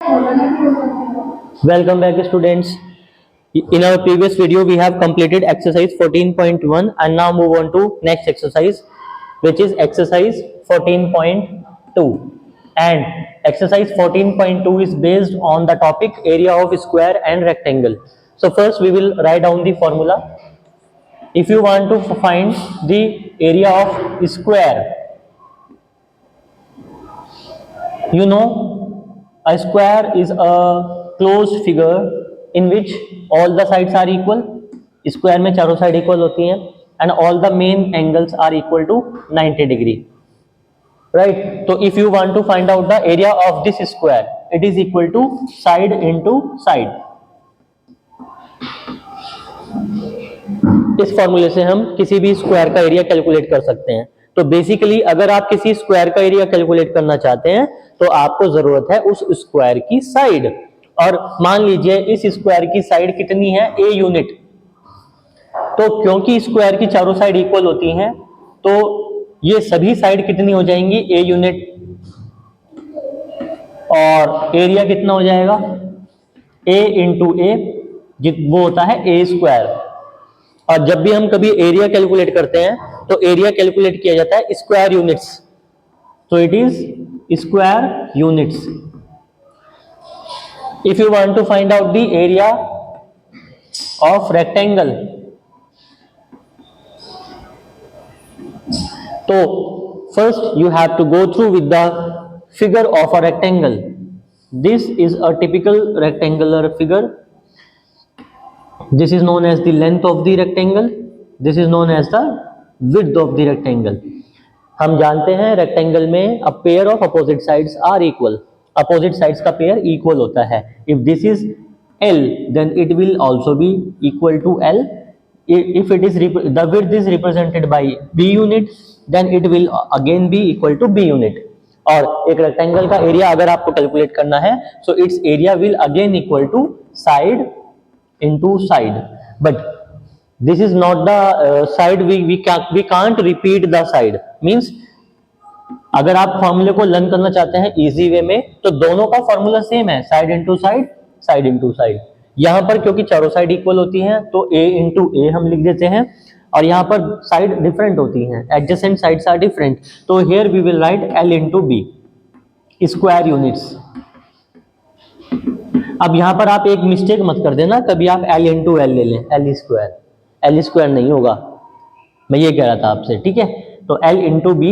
Welcome back, students. In our previous video, we have completed exercise 14.1 and now move on to next exercise, which is exercise 14.2. And exercise 14.2 is based on the topic area of square and rectangle. So first we will write down the formula. If you want to find the area of square, you know a square is a closed figure in which all the sides are equal. Square में चारों side equal होती हैं and all the main angles are equal to 90 degree, right. तो if you want to find out the area of this square, it is equal to side into side. इस फॉर्मूले से हम किसी भी स्क्वायर का एरिया कैलकुलेट कर सकते हैं. तो बेसिकली अगर आप किसी स्क्वायर का एरिया कैलकुलेट करना चाहते हैं तो आपको जरूरत है उस स्क्वायर की साइड. और मान लीजिए इस स्क्वायर की साइड कितनी है, a यूनिट. तो क्योंकि स्क्वायर की चारों साइड इक्वल होती हैं तो ये सभी साइड कितनी हो जाएंगी, a यूनिट. और एरिया कितना हो जाएगा, a इंटू ए, वो होता है a स्क्वायर. और जब भी हम कभी एरिया कैलकुलेट करते हैं तो एरिया कैलकुलेट किया जाता है स्क्वायर यूनिट्स. तो it is square units. If you want to find out the area of rectangle, तो first you have to go through with the figure of a rectangle. This is a typical rectangular figure. This is known as the length of the rectangle. This is known as the width of the rectangle. हम जानते हैं rectangle में a pair of opposite sides are equal. Opposite sides का pair equal होता है. If this is L, then it will also be equal to L. If it is the width is represented by B unit, then it will again be equal to B unit. और एक rectangle का area अगर आपको calculate करना है, so its area will again equal to side into side, but this is not the side we can't repeat the side. means अगर आप फॉर्मूले को लर्न करना चाहते हैं इजी वे में तो दोनों का फॉर्मूला सेम है, side into side, side into side. यहां पर क्योंकि चारों साइड इक्वल होती हैं तो a इंटू ए हम लिख देते हैं. और यहां पर साइड डिफरेंट होती हैं, एडजेसेंट साइड्स आर डिफरेंट. तो here we will write l into b, square units. अब यहां पर आप एक मिस्टेक मत कर देना, कभी आप L इंटू एल ले लें, L स्क्वायर नहीं होगा, मैं ये कह रहा था आपसे, ठीक है. तो L into b,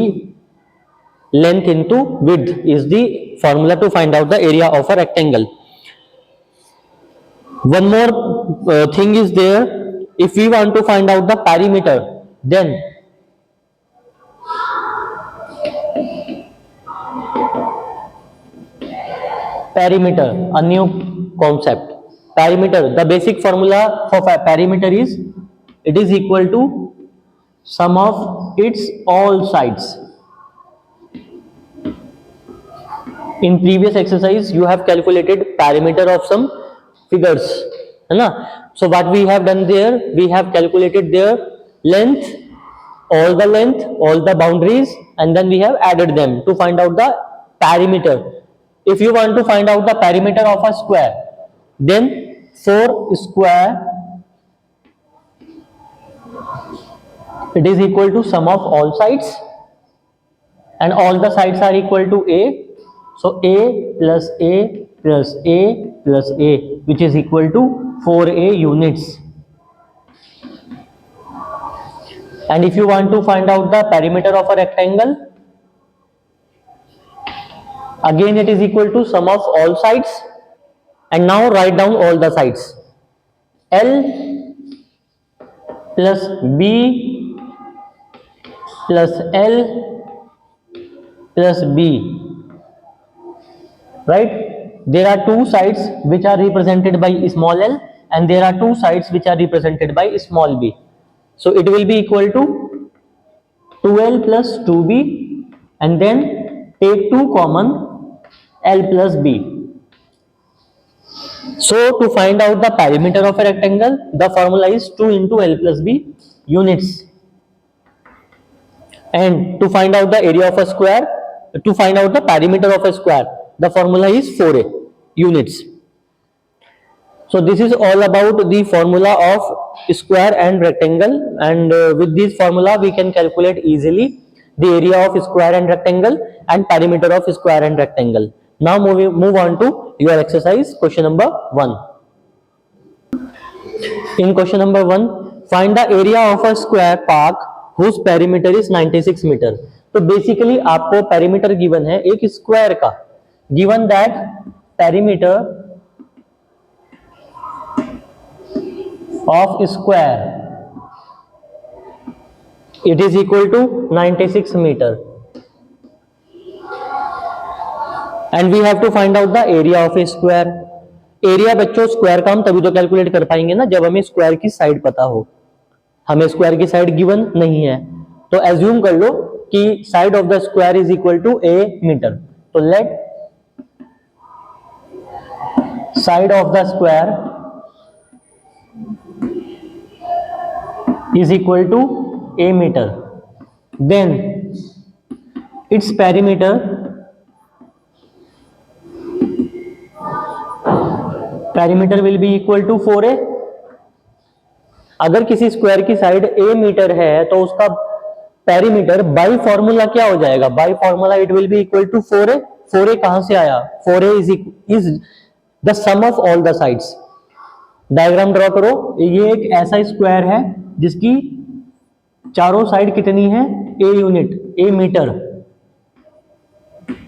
length into width is the formula to find out the area of a rectangle. One more thing is there, if we want to find out the perimeter, then perimeter, a new concept. Perimeter, the basic formula for perimeter is it is equal to sum of its all sides. In previous exercise you have calculated perimeter of some figures, है ना. So what we have done there, we have calculated their length, all the boundaries, and then we have added them to find out the perimeter. If you want to find out the perimeter of a square, then 4 square, it is equal to sum of all sides, and all the sides are equal to a. So a plus a plus a plus a, which is equal to 4a units. And if you want to find out the perimeter of a rectangle, again it is equal to sum of all sides, and now write down all the sides. L plus B plus L plus B, right. There are two sides which are represented by small l, and there are two sides which are represented by small b. So it will be equal to 2l plus 2b, and then take 2 common, L plus B. So to find out the perimeter of a rectangle, the formula is 2 into L plus B units. And to find out the area of a square, to find out the perimeter of a square, the formula is 4a. units. So this is all about the formula of square and rectangle, and with this formula we can calculate easily the area of square and rectangle and perimeter of square and rectangle. Now move on to your exercise question number 1. In question number 1, find the area of a square park whose perimeter is 96 meter. तो basically आपको perimeter given है एक square का, given that perimeter of square it is equal to 96 meter, and we have to find out the area of a square. Area बच्चों square का हम तभी तो कैलकुलेट कर पाएंगे ना जब हमें स्क्वायर की साइड पता हो. हमें स्क्वायर की साइड गिवन नहीं है, तो एज्यूम कर लो कि side of the square is equal to a metre. तो let side of the square is equal to a meter, then its perimeter will be equal to 4a. अगर किसी स्क्वायर की साइड a मीटर है तो उसका perimeter by formula क्या हो जाएगा? By formula it will be equal to 4a. 4a कहां से आया? 4a is the sum of all the sides. Diagram draw करो. ये एक ऐसा स्क्वायर है जिसकी चारों साइड कितनी है? A unit, a metre,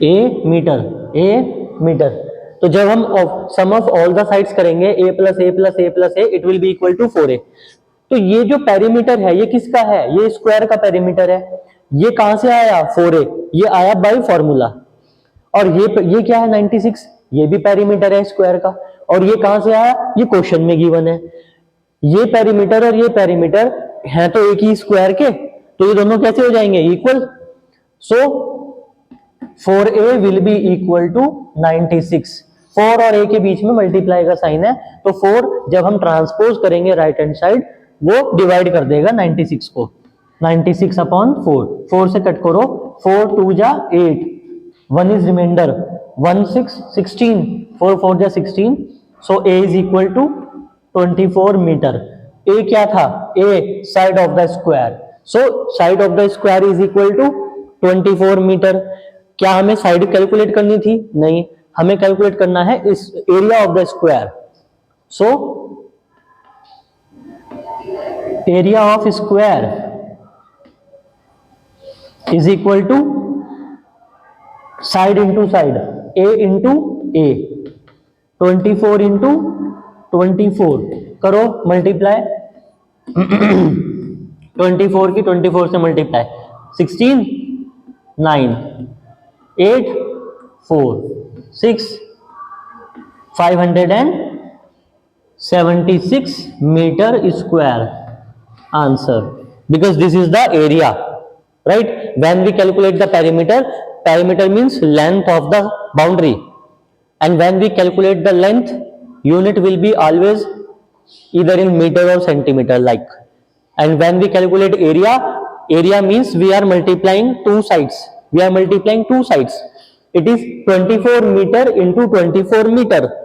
a metre, a metre. तो जब हम sum of all the sides करेंगे a plus a plus a plus a it will be equal to 4a. तो ये जो पेरीमीटर है ये किसका है? ये स्क्वायर का पेरीमीटर है. ये कहां से आया? 4a. ये आया बाय फॉर्मूला. और ये क्या है? 96. ये भी पेरीमीटर है स्क्वायर का. और ये कहां से आया? ये क्वेश्चन में गिवन है. ये पेरीमीटर और ये पेरीमीटर है तो एक ही स्क्वायर के, तो ये दोनों कैसे हो जाएंगे? Equal. So 4a will be equal to 96. 4 और a के बीच में मल्टीप्लाई का साइन है, तो 4 जब हम ट्रांसपोज करेंगे राइट हैंड साइड वो डिवाइड कर देगा 96 को. 96 अपॉन 4. 4 से कट करो. 4 2 जा 8, 1 इज रिमाइंडर. 1 6 16, 4 4 जा 16. So a is equal to 24 metre. a क्या था? a side of the square. So side of the square is equal to 24 metre. क्या हमें साइड कैलकुलेट करनी थी? नहीं, हमें कैलकुलेट करना है इस area of the square. So area of square is equal to side into side, a into a. 24 into 24 करो मल्टीप्लाई. 24 की 24 से multiply. 16 9 8 4 6 576 meter square. Answer, because this is the area, right? When we calculate the perimeter means length of the boundary, and when we calculate the length, unit will be always either in meter or centimeter like. And when we calculate area means we are multiplying two sides. It is 24 meter into 24 meter.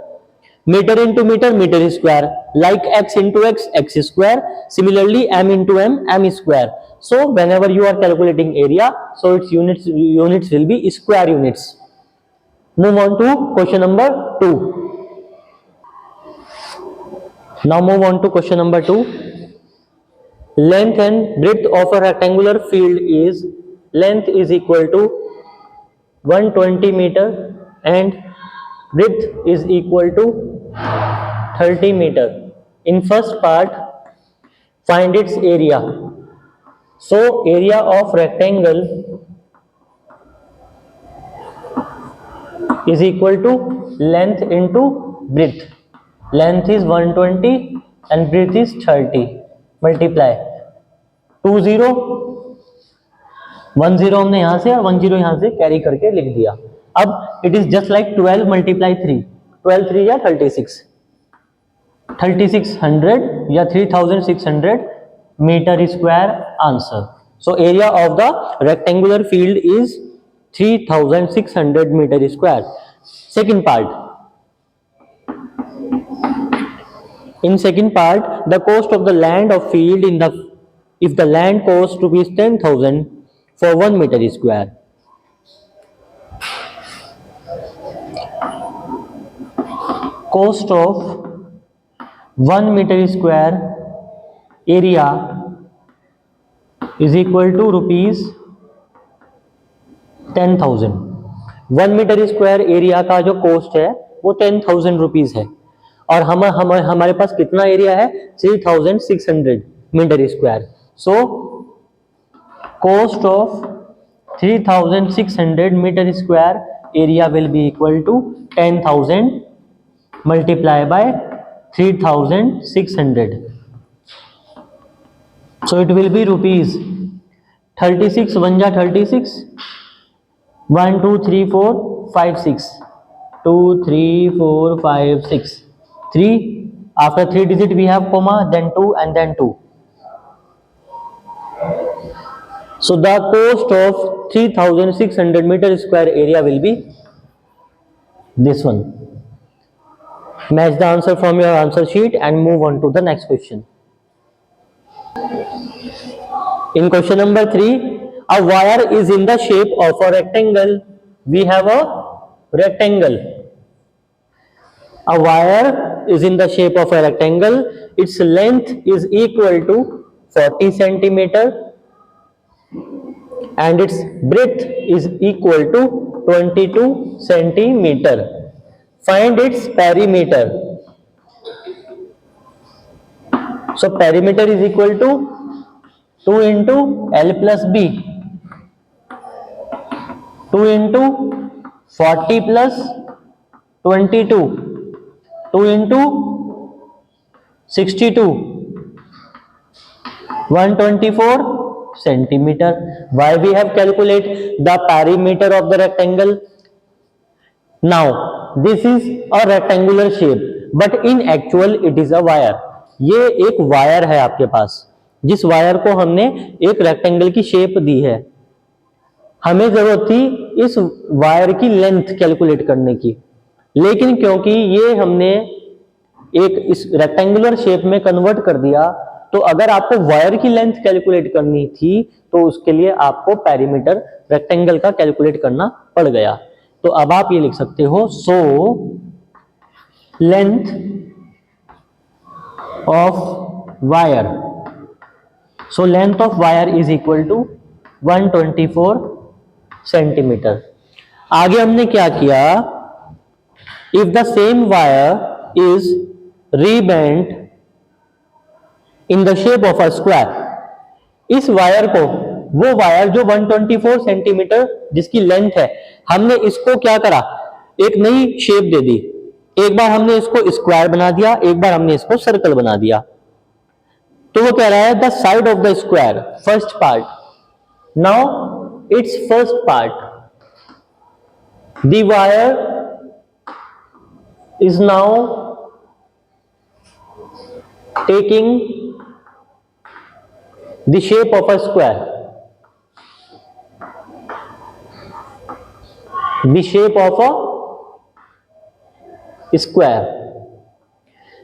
Meter into meter, meter square. Like x into x, x square. Similarly, m into m square. So whenever you are calculating area, so its units will be square units. Move on to question number 2. Now move on to question number 2. Length and breadth of a rectangular field is, length is equal to 120 meter and breadth is equal to 30 meter. In first part, find its area. So area of rectangle is equal to length into breadth. Length is 120 and breadth is 30. Multiply 20 10 हमने यहां से और 10 यहां से carry करके लिख दिया. अब it is just like 12 multiply 3. 12 3 या 36, 3600 या 3600 metre square. Answer. So area of the rectangular field is 3600 metre square. Second part, In second part, the cost of the land of field in the if the land costs rupees 10,000 for 1 meter square. Cost of 1 meter square area is equal to rupees 10,000. 1 metre square area का जो cost है वो 10,000 rupees है और हमारे पास कितना area है 3,600 metre square. So cost of 3,600 meter square area will be equal to 10,000 multiplied by 3,600. So it will be rupees 36 1 ja 36 1 2 3 4 5 6 2 3 4 5 6 3. After 3 digit we have comma, then 2 and then 2. So the cost of 3,600 meter square area will be this one. Match the answer from your answer sheet and move on to the next question. In question number 3, a wire is in the shape of a rectangle. We have a rectangle. A wire is in the shape of a rectangle. Its length is equal to 40 centimeter and its breadth is equal to 22 centimeter. Find its perimeter. So perimeter is equal to 2 into L plus B, 2 into 40 plus 22, 2 into 62, 124 centimeter. Why we have calculate the perimeter of the rectangle? Now this is a rectangular shape but in actual it is a wire. ये एक wire है आपके पास जिस wire को हमने एक rectangle की shape दी है. हमें जरूरत थी इस वायर की लेंथ कैलकुलेट करने की, लेकिन क्योंकि ये हमने एक इस रेक्टेंगुलर शेप में कन्वर्ट कर दिया तो अगर आपको वायर की लेंथ कैलकुलेट करनी थी तो उसके लिए आपको पेरीमीटर रेक्टेंगल का कैलकुलेट करना पड़ गया. तो अब आप ये लिख सकते हो, so length of wire, so length of wire is equal to 124 centimetre. आगे हमने क्या किया, if the same wire is rebent in the shape of a square, इस वायर को, वो वायर जो 124 सेंटीमीटर जिसकी लेंथ है, हमने इसको क्या करा, एक नई शेप दे दी. एक बार हमने इसको स्क्वायर बना दिया, एक बार हमने इसको सर्कल बना दिया. तो वो कह रहा है the side of the square, first part. Now it's first part, the wire is now taking the shape of a square, the shape of a square.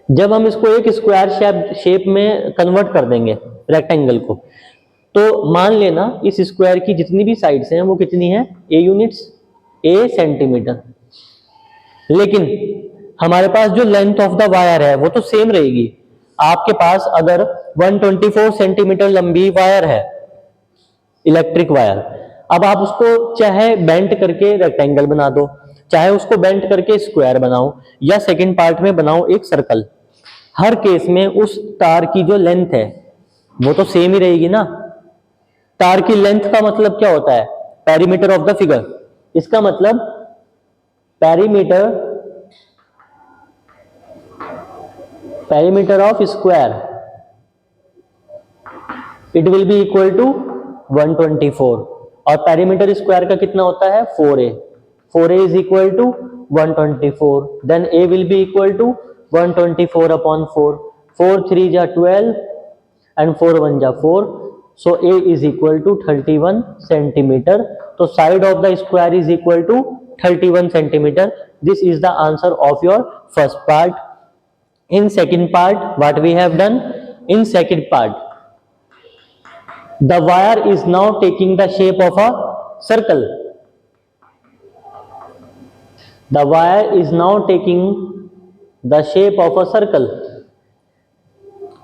जब हम इसको एक स्क्वायर शेप में कन्वर्ट कर देंगे रेक्टेंगल को, तो मान लेना इस स्क्वायर की जितनी भी साइड्स हैं वो कितनी है, a यूनिट्स, a सेंटीमीटर. लेकिन हमारे पास जो लेंथ ऑफ द वायर है वो तो सेम रहेगी. आपके पास अगर 124 सेंटीमीटर लंबी वायर है, इलेक्ट्रिक वायर, अब आप उसको चाहे बेंट करके रेक्टेंगल बना दो, चाहे उसको बेंट करके स्क्वायर बनाओ, या सेकंड पार्ट में बनाओ एक सर्कल, हर केस में उस तार की जो लेंथ है वो तो सेम ही रहेगी ना. तार की लेंथ का मतलब क्या होता है, पेरीमीटर ऑफ द फिगर. इसका मतलब perimeter of square, it will be equal to 124. और पेरीमीटर स्क्वायर का कितना होता है, 4a. 4a is equal to 124. Then a will be equal to 124 upon 4. 4 3 जा 12 एंड 4 1 जा 4. So a is equal to 31 centimetre. तो side of the square is equal to 31 centimetre. This is the answer of your first part. In second part, what we have done? In second part, the wire is now taking the shape of a circle. The wire is now taking the shape of a circle.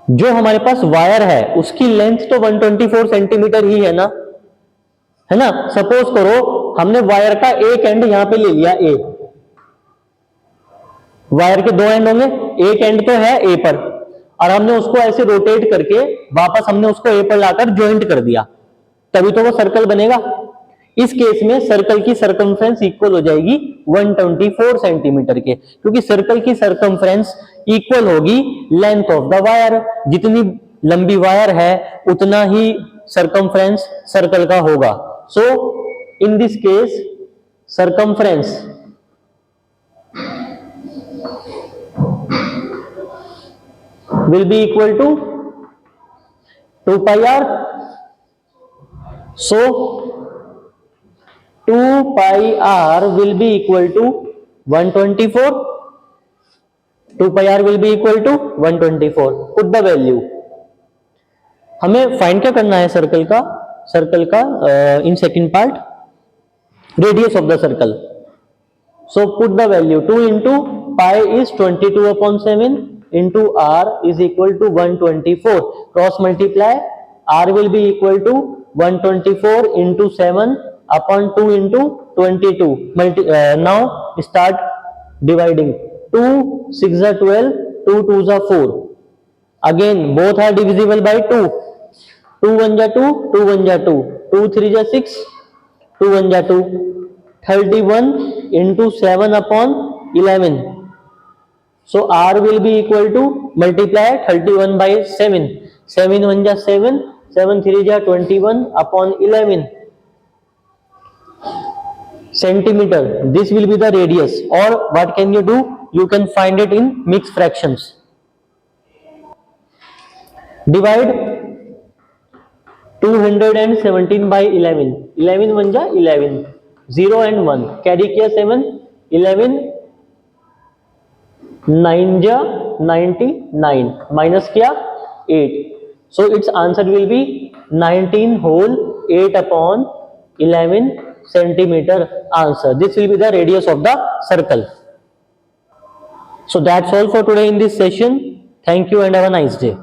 जो हमारे पास wire है उसकी length तो 124 centimetre ही है ना। Suppose करो हमने wire का एक एंड यहां पे ले लिया ए। वायर के दो एंड होंगे, एक एंड तो है ए पर और हमने उसको ऐसे रोटेट करके वापस हमने उसको ए पर लाकर ज्वाइंट कर दिया, तभी तो वो सर्कल बनेगा। इस केस में सर्कल की सरकमफ्रेंस इक्वल हो जाएगी 124 सेंटीमीटर के, क्योंकि सर्कल की सरकमफ्रेंस इक्वल होगी लेंथ ऑफ द वायर। जितनी लंबी वायर है उतना ही सरकमफ्रेंस सर्कल का होगा। So in this case circumference will be equal to 2 pi r. So 2 pi r will be equal to 124. 2 pi r will be equal to 124. Put the value. हमें find क्या करना है circle का in second part radius of the circle. So put the value 2 into pi is 22/7 into r is equal to 124. Cross multiply, r will be equal to 124 into 7 upon 2 into 22. Now start dividing. 2 6 are 12, 2 2s are 4. Again both are divisible by 2. 2 1 are 2, 2 1 are 2, 2 3 are 6, 2 1 are 2. 31 into 7 upon 11. So r will be equal to multiply 31 by 7. 7 1 ja 7, 7 3 ja 21 upon 11 centimeter. This will be the radius. Or what can you do? You can find it in mixed fractions. Divide 217 by 11. 11 1 ja 11. 0 and 1. Carry kiya 7. 11 9 ja 99 minus किया 8. So its answer will be 19 whole 8 upon 11 centimeter answer. This will be the radius of the circle. So that's all for today in this session. Thank you and have a nice day.